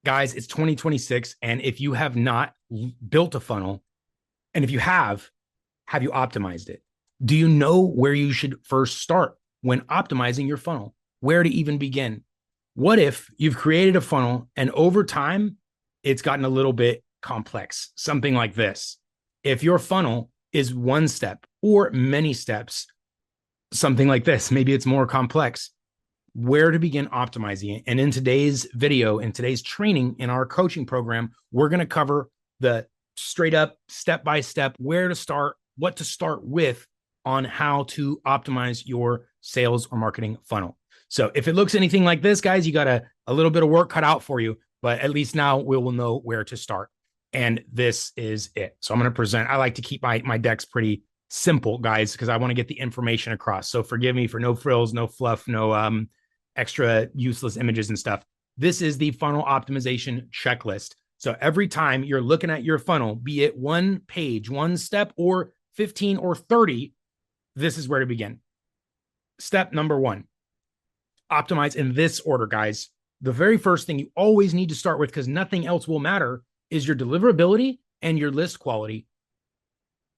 Guys, it's 2026. And if you have not built a funnel, and if you have you optimized it? Do you know where you should first start when optimizing your funnel? Where to even begin? What if you've created a funnel and over time it's gotten a little bit complex? Something like this. If your funnel is one step or many steps, something like this, maybe it's more complex. Where to begin optimizing it? And in today's video, in today's training in our coaching program, we're going to cover the straight up step by step, where to start, what to start with on how to optimize your sales or marketing funnel. So if it looks anything like this, guys, you got a little bit of work cut out for you, but at least now we will know where to start. And this is it. So I'm going to present. I like to keep my decks pretty simple, guys, because I want to get the information across. So forgive me for no frills, no fluff, no extra useless images and stuff. This is the funnel optimization checklist. So every time you're looking at your funnel, be it one page, one step, or 15 or 30, this is where to begin. Step number one, optimize in this order, guys. The very first thing you always need to start with, because nothing else will matter, is your deliverability and your list quality.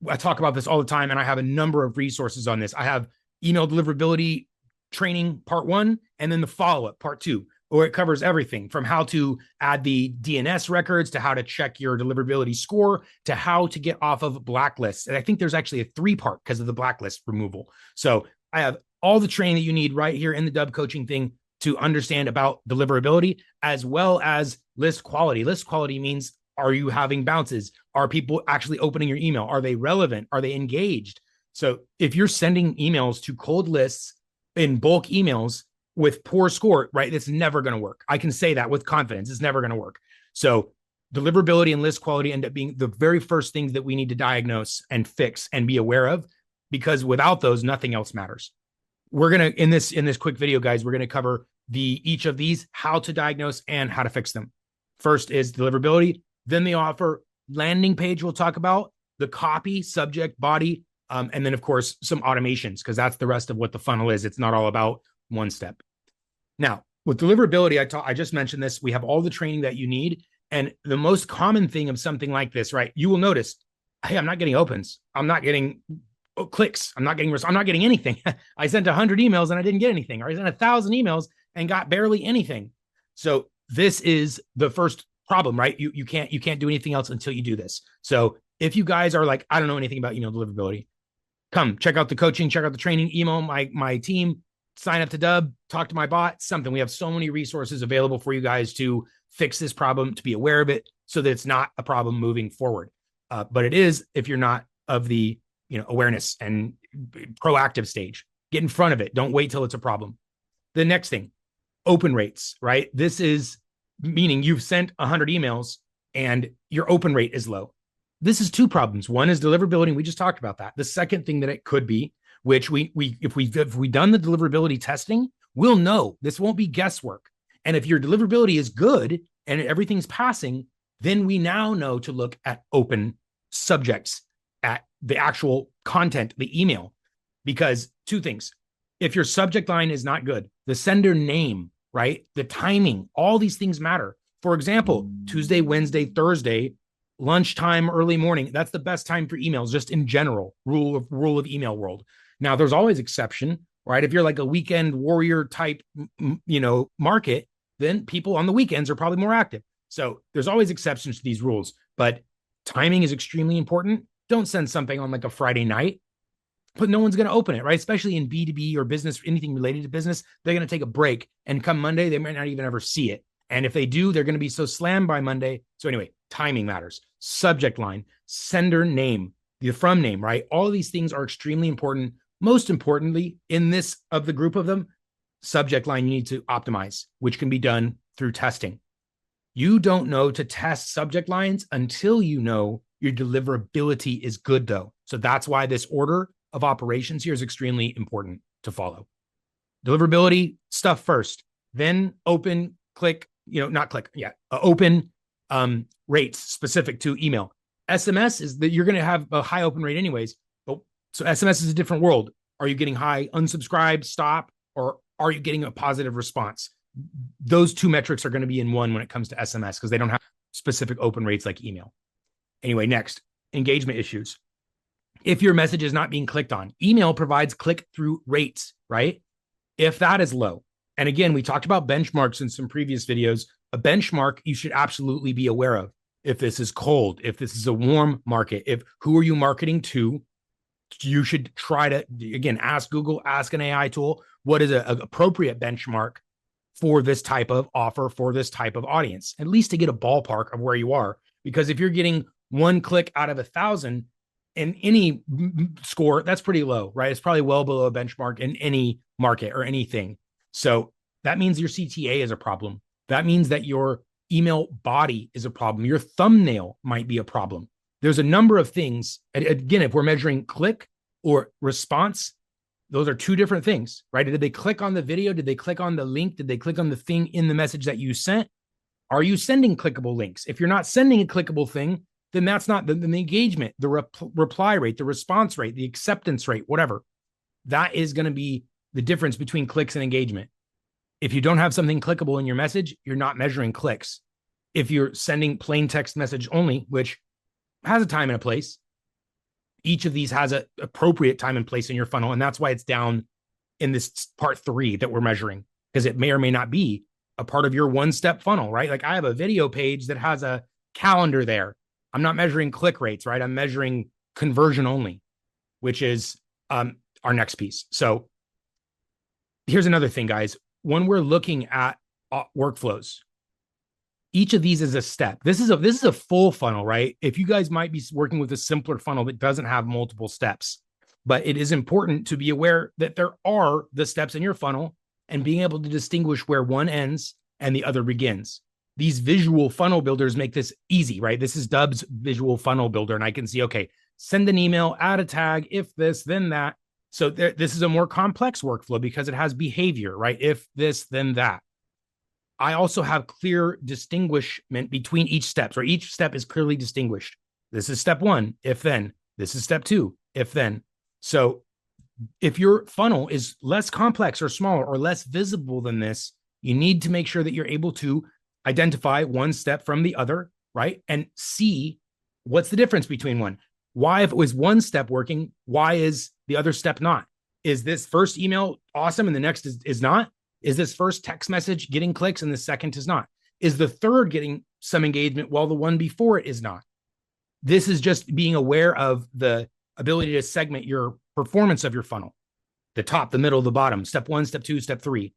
I talk about this all the time, and I have a number of resources on this. I have email deliverability training part 1, and then the follow-up part 2, where it covers everything from how to add the DNS records to how to check your deliverability score to how to get off of blacklists. And I think there's actually a 3-part because of the blacklist removal. So I have all the training that you need right here in the Dub coaching thing to understand about deliverability, as well as list quality. List quality means, are you having bounces? Are people actually opening your email? Are they relevant? Are they engaged? So if you're sending emails to cold lists in bulk emails with poor score, right, it's never going to work. I can say that with confidence. It's never going to work. So deliverability and list quality end up being the very first things that we need to diagnose and fix and be aware of, because without those, nothing else matters. We're going to, in this quick video, guys, we're going to cover each of these, how to diagnose and how to fix them. First is deliverability, then the offer landing page we'll talk about, the copy, subject, body, and then, of course, some automations, because that's the rest of what the funnel is. It's not all about one step. Now, with deliverability, I just mentioned this. We have all the training that you need. And the most common thing of something like this, right? You will notice, hey, I'm not getting opens. I'm not getting clicks. I'm not getting anything. I sent 100 emails and I didn't get anything. Or I sent 1,000 emails and got barely anything. So this is the first problem, right? You can't do anything else until you do this. So if you guys are like, I don't know anything about email deliverability, come check out the coaching, check out the training, email my team, sign up to Dub, talk to my bot, something. We have so many resources available for you guys to fix this problem, to be aware of it, so that it's not a problem moving forward. But it is if you're not of the awareness and proactive stage. Get in front of it. Don't wait till it's a problem. The next thing, open rates, right? This is meaning you've sent 100 emails and your open rate is low. This is 2 problems. One is deliverability, and we just talked about that. The second thing that it could be, which if we done the deliverability testing, we'll know this won't be guesswork. And if your deliverability is good and everything's passing, then we now know to look at open subjects, at the actual content, the email. Because 2 things, if your subject line is not good, the sender name, right, the timing, all these things matter. For example, Tuesday, Wednesday, Thursday, lunchtime, early morning, that's the best time for emails, just in general, rule of email world. Now, there's always exception, right? If you're like a weekend warrior type, market, then people on the weekends are probably more active. So there's always exceptions to these rules, but timing is extremely important. Don't send something on like a Friday night, but no one's going to open it, right? Especially in B2B or business, anything related to business, they're going to take a break, and come Monday, they might not even ever see it. And if they do, they're going to be so slammed by Monday. So anyway, timing matters. Subject line, sender name, the from name, right? All of these things are extremely important. Most importantly, in this of the group of them, subject line you need to optimize, which can be done through testing. You don't know to test subject lines until you know your deliverability is good, though. So that's why this order of operations here is extremely important to follow. Deliverability stuff first, then open, click, open rates specific to email. SMS is that you're going to have a high open rate anyways. So SMS is a different world. Are you getting high unsubscribe, stop, or are you getting a positive response? those two metrics are going to be in one when it comes to SMS because they don't have specific open rates like email. Anyway, next, engagement issues. If your message is not being clicked on, email provides click-through rates, right? If that is low, and again, we talked about benchmarks in some previous videos, a benchmark you should absolutely be aware of. If this is cold, if this is a warm market, if who are you marketing to, you should try to, again, ask Google, ask an AI tool, what is an appropriate benchmark for this type of offer, for this type of audience, at least to get a ballpark of where you are. Because if you're getting one click out of 1,000 in any score, that's pretty low, right? It's probably well below a benchmark in any market or anything. So that means your CTA is a problem. That means that your email body is a problem. Your thumbnail might be a problem. There's a number of things. Again, if we're measuring click or response, those are two different things, right? Did they click on the video? Did they click on the link? Did they click on the thing in the message that you sent? Are you sending clickable links? If you're not sending a clickable thing, then that's not the engagement, the reply rate, the response rate, the acceptance rate, whatever. That is going to be the difference between clicks and engagement. If you don't have something clickable in your message, you're not measuring clicks. If you're sending plain text message only, which has a time and a place, each of these has an appropriate time and place in your funnel. And that's why it's down in this part 3 that we're measuring, because it may or may not be a part of your one-step funnel, right? Like I have a video page that has a calendar there. I'm not measuring click rates, right? I'm measuring conversion only, which is our next piece. So here's another thing, guys. When we're looking at workflows, each of these is a step. This is a full funnel, right? If you guys might be working with a simpler funnel that doesn't have multiple steps, but it is important to be aware that there are the steps in your funnel and being able to distinguish where one ends and the other begins. These visual funnel builders make this easy, right? This is Dub's visual funnel builder. And I can see, okay, send an email, add a tag, if this, then that. So this is a more complex workflow because it has behavior, right? If this, then that. I also have clear distinguishment between each step. So each step is clearly distinguished. This is step 1, if then. This is step 2, if then. So if your funnel is less complex or smaller or less visible than this, you need to make sure that you're able to identify one step from the other, right? And see what's the difference between one. Why, if it was one step working, why is the other step not? Is this first email awesome and the next is not? Is this first text message getting clicks and the second is not? Is the third getting some engagement while the one before it is not? This is just being aware of the ability to segment your performance of your funnel, the top, the middle, the bottom, step 1, step 2, step 3.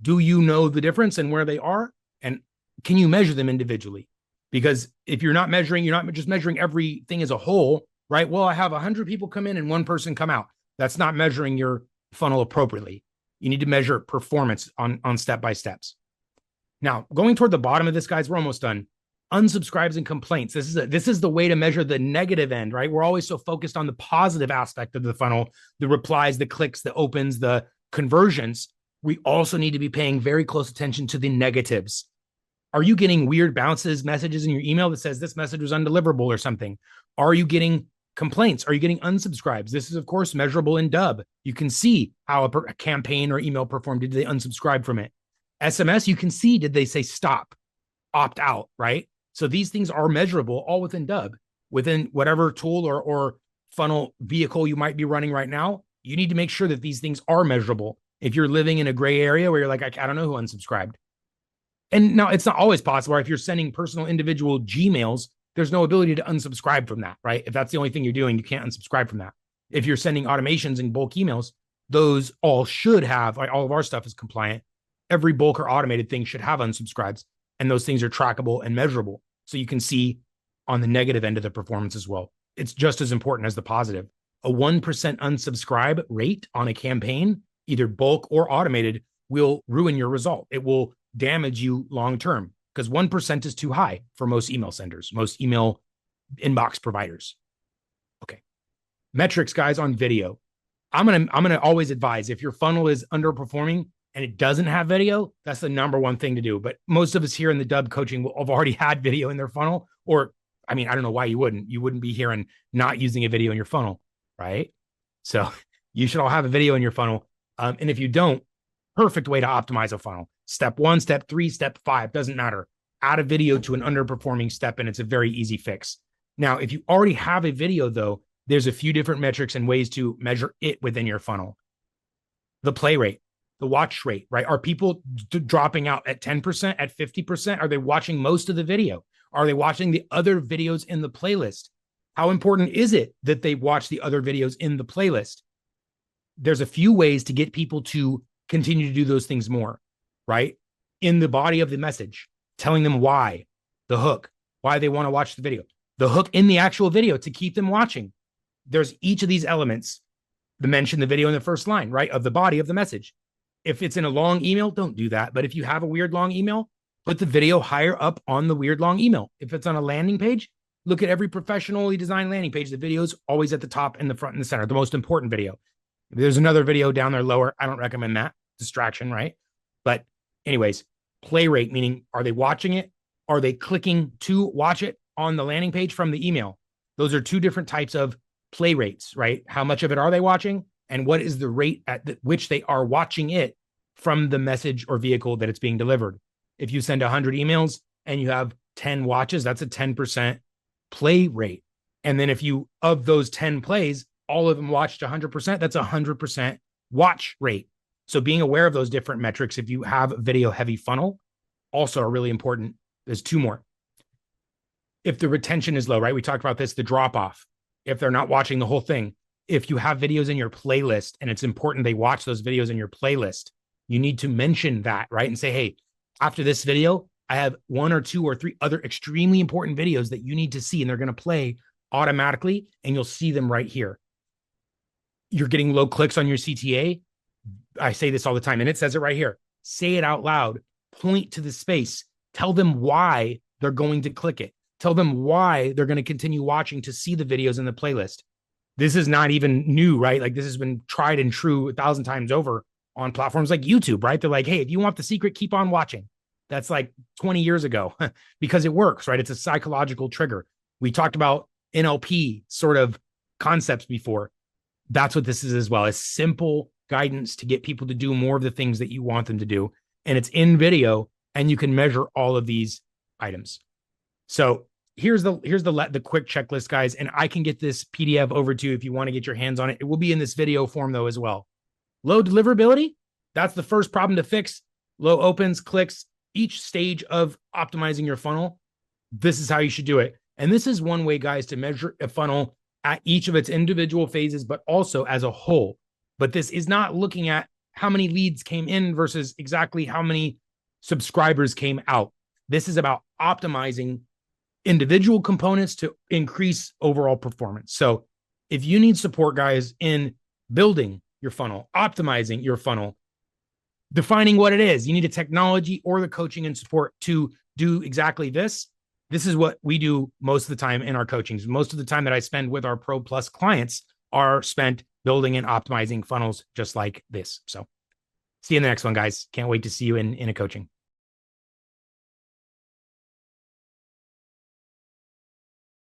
Do you know the difference and where they are? And can you measure them individually? Because if you're not measuring, you're not just measuring everything as a whole, right? Well, I have 100 people come in and 1 person come out. That's not measuring your funnel appropriately. You need to measure performance on step-by-steps. Now, going toward the bottom of this, guys, we're almost done. Unsubscribes and complaints. This is the way to measure the negative end, right? We're always so focused on the positive aspect of the funnel, the replies, the clicks, the opens, the conversions. We also need to be paying very close attention to the negatives. Are you getting weird bounces, messages in your email that says this message was undeliverable or something? Are you getting complaints? Are you getting unsubscribes? This is, of course, measurable in Dub. You can see how a campaign or email performed. Did they unsubscribe from it? SMS, you can see, did they say stop, opt out, right? So these things are measurable all within Dub. Within whatever tool or funnel vehicle you might be running right now, you need to make sure that these things are measurable. If you're living in a gray area where you're like, I don't know who unsubscribed. And now it's not always possible. If you're sending personal individual Gmails, there's no ability to unsubscribe from that, right? If that's the only thing you're doing, you can't unsubscribe from that. If you're sending automations and bulk emails, those all should have, like all of our stuff is compliant. Every bulk or automated thing should have unsubscribes, and those things are trackable and measurable. So you can see on the negative end of the performance as well. It's just as important as the positive. A 1% unsubscribe rate on a campaign, either bulk or automated, will ruin your result. It will damage you long-term because 1% is too high for most email senders, most email inbox providers. Okay. Metrics, guys, on video. I'm gonna always advise if your funnel is underperforming and it doesn't have video, that's the number one thing to do. But most of us here in the Dub coaching will have already had video in their funnel, or I mean, I don't know why you wouldn't. You wouldn't be here and not using a video in your funnel, right? So you should all have a video in your funnel. And if you don't, perfect way to optimize a funnel. Step 1, step 3, step 5, doesn't matter. Add a video to an underperforming step, and it's a very easy fix. Now, if you already have a video, though, there's a few different metrics and ways to measure it within your funnel. The play rate, the watch rate, right? Are people dropping out at 10%, at 50%? Are they watching most of the video? Are they watching the other videos in the playlist? How important is it that they watch the other videos in the playlist? There's a few ways to get people to continue to do those things more, right? In the body of the message, telling them why, the hook, why they want to watch the video, the hook in the actual video to keep them watching. There's each of these elements. The mention the video in the first line, right, of the body of the message. If it's in a long email, don't do that. But if you have a weird long email, put the video higher up on the weird long email. If it's on a landing page, look at every professionally designed landing page. The video's always at the top, in the front, and the center, the most important video. If there's another video down there lower, I don't recommend that. Distraction, right? But anyways, play rate, meaning are they watching it? Are they clicking to watch it on the landing page from the email? Those are two different types of play rates, right? How much of it are they watching? And what is the rate at which they are watching it from the message or vehicle that it's being delivered? If you send 100 emails and you have 10 watches, that's a 10% play rate. And then if you, of those 10 plays, all of them watched 100%, that's 100% watch rate. So being aware of those different metrics, if you have a video heavy funnel, also are really important. There's two more. If the retention is low, right? We talked about this, the drop off. If they're not watching the whole thing, if you have videos in your playlist and it's important they watch those videos in your playlist, you need to mention that, right? And say, hey, after this video, I have 1 or 2 or 3 other extremely important videos that you need to see, and they're going to play automatically, and you'll see them right here. You're getting low clicks on your CTA. I say this all the time, and it says it right here. Say it out loud. Point to the space. Tell them why they're going to click it. Tell them why they're going to continue watching to see the videos in the playlist. This is not even new, right? Like this has been tried and true 1,000 times over on platforms like YouTube, right? They're like, hey, if you want the secret, keep on watching. That's like 20 years ago because it works, right? It's a psychological trigger. We talked about NLP sort of concepts before. That's what this is as well. It's simple guidance to get people to do more of the things that you want them to do. And it's in video, and you can measure all of these items. So here's the quick checklist, guys. And I can get this PDF over to you if you want to get your hands on it. It will be in this video form though as well. Low deliverability. That's the first problem to fix. Low opens, clicks, each stage of optimizing your funnel. This is how you should do it. And this is one way, guys, to measure a funnel at each of its individual phases, but also as a whole. But this is not looking at how many leads came in versus exactly how many subscribers came out. This is about optimizing individual components to increase overall performance. So if you need support, guys, in building your funnel, optimizing your funnel, defining what it is, you need a technology or the coaching and support to do exactly this. This is what we do most of the time in our coachings. Most of the time that I spend with our Pro Plus clients are spent building and optimizing funnels just like this. So see you in the next one, guys. Can't wait to see you in a coaching.